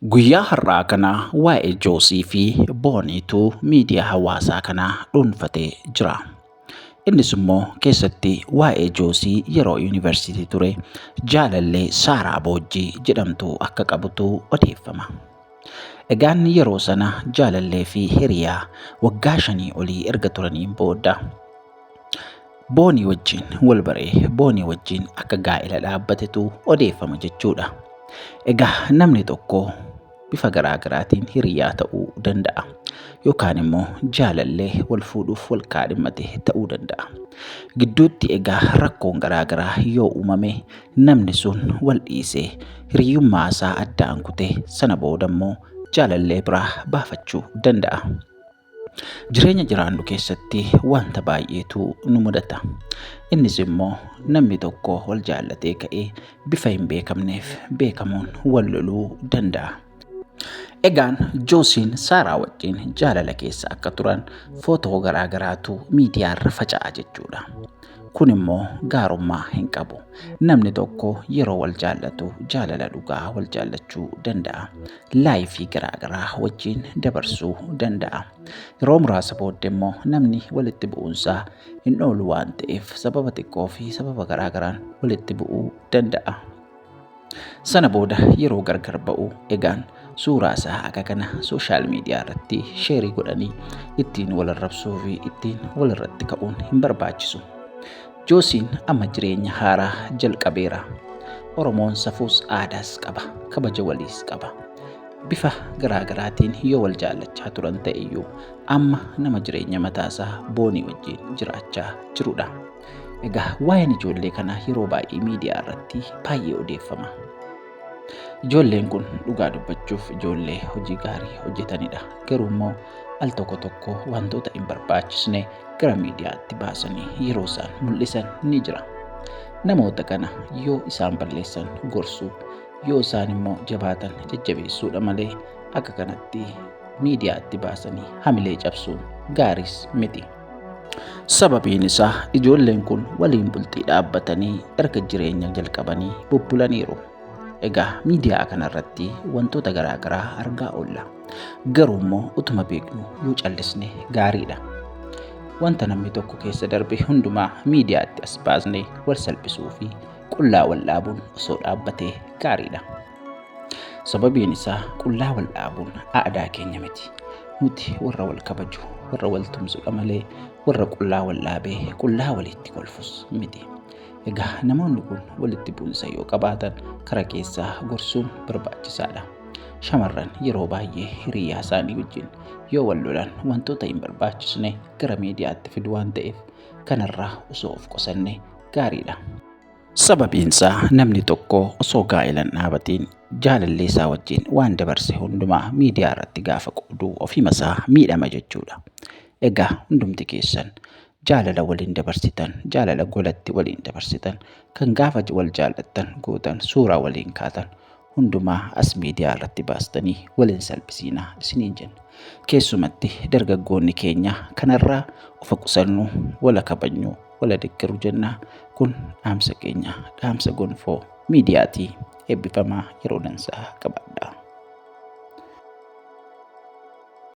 Guyyaa har'aa kana waa'ee Joosii fi Booniitu miidiyaa hawaasaa kanaa dhuunfatee jira. Innis immoo keessatti waa'ee Joosii yeroo yuunivarsiitii ture jaalallee Saaraa Boojjii jedhamtu akka qabutu odeeffama. Egaan yeroo sana jaalallee fi hiriyaa waggaa 5 olii erga turaniin booda Boonii wajjin wal baree Boonii wajjin akka gaa'ela dhaabbatetu odeeffama jechuudha. Egaa namni tokko bifa garaagaraatiin hiriyaa ta'uu danda'a yookaan immoo jaalallee wal fuudhuuf wal kaadhimmate ta'uu danda'a. Gidduutti egaa rakkoon garaagaraa yoo uumame namni sun wal dhiisee hiriyummaa isaa addaan kutee sana booda immoo jaalallee biraa baafachuu danda'a. Jireenya jiraannu keessatti wanta baay'eetu nu mudata. Innis immoo namni tokko wal jaallatee ka'ee bifa hin beekamneef beekamuun wal loluu danda'a. Egaan Joosiin Saaraa wajjin jaalala keessa akka turan footoo garaagaraatu miidiyaarra faca'a jechuudha. Kun immoo gaarummaa hin qabu. Namni tokko yeroo wal jaallatu jaalala dhugaa wal jaallachuu danda'a. Laayifii garaagaraa wajjin dabarsuu danda'a. Yeroo muraasa booddee immoo namni walitti bu'uunsaa hin oolu waan ta'eef sababa xiqqoo fi sababa garaagaraan walitti bu'uu danda'a. Sana booda yeroo gargar ba'u egaan suuraa isaa akka kana sooshaal miidiyaa irratti sheerii godhanii ittiin wal arrabsuu fi ittiin wal irratti ka'uun hin barbaachisu. Joosiin amma jireenya haaraa jalqabeera. Oromoon safuus aadaas qaba, kabaja waliis qaba. Bifa garaagaraatiin yoo wal jaallachaa turan ta'eyyuu amma nama jireenya mataasaa Boonii wajjin jiraachaa jirudha. Egaa waa'een ijoollee kanaa yeroo baay'ee miidiyaa irratti baay'ee odeeffama. Ijoolleen kun dhugaa dubbachuuf ijoollee hojii gaarii hojjetanidha. Garuu immoo al tokko tokko wantoota hin barbaachisne gara miidiyaatti baasanii yeroo isaan mul'isan ni jira. Namoota kana yoo isaan balleessan gorsuu, yoo isaan immoo jabaatan jajjabeessuudha malee akka kanatti miidiyaatti baasanii hamilee cabsuun gaariis miti. Sababiin isaa ijoolleen kun waliin bultii dhaabbatanii erga jireenya jalqabanii bubbulaniiru. Egaa miidiyaa kanarratti wantoota garaagaraa argaa oolla. Garuu immoo utuma beeknu yoo callisne gaariidha. Wanta namni tokko keessa darbe hundumaa miidiyaatti as baasnee wal salphisuu fi qullaa wal dhaabuun osoo dhaabbatee gaariidha. Sababiin isaa qullaa wal dhaabuun aadaa keenya miti. Nuti warra wal kabaju, warra wal tumsuudha malee warra qullaa wal dhaabee qullaa walitti kolfus miti. Egaa namoonni kun walitti bu'insa yoo qabaatan karaa keessaa gorsuun barbaachisaadha. Shamarran yeroo baay'ee hiriyaa isaanii wajjin yoo wal lolan wantoota hin barbaachisne gara miidiyaatti fidu waan ta'eef kanarraa osoo of qusanne gaariidha. Sababiin isaa namni tokko osoo gaa'elan dhaabatiin jaalallee isaa wajjin waan dabarse hundumaa miidiyaa irratti gaafa qoodu ofima isaa miidhama jechuudha. Egaa hundumti keessan jaalala waliin dabarsitan, jaalala golatti waliin dabarsitan, kan gaafa wal jaallattan gootan, suuraa waliin kaatan hundumaa as miidiyaa irratti baastanii waliin salphisiinaa isiniin jenna. Keessumatti dargaggoonni keenya kanarraa of qusannu, wala kabajnu, wala deeggaru jenna. Kun dhaamsa keenya, dhaamsa gonfoo miidiyaatii eebbifamaa yeroo dansaa qabaadha.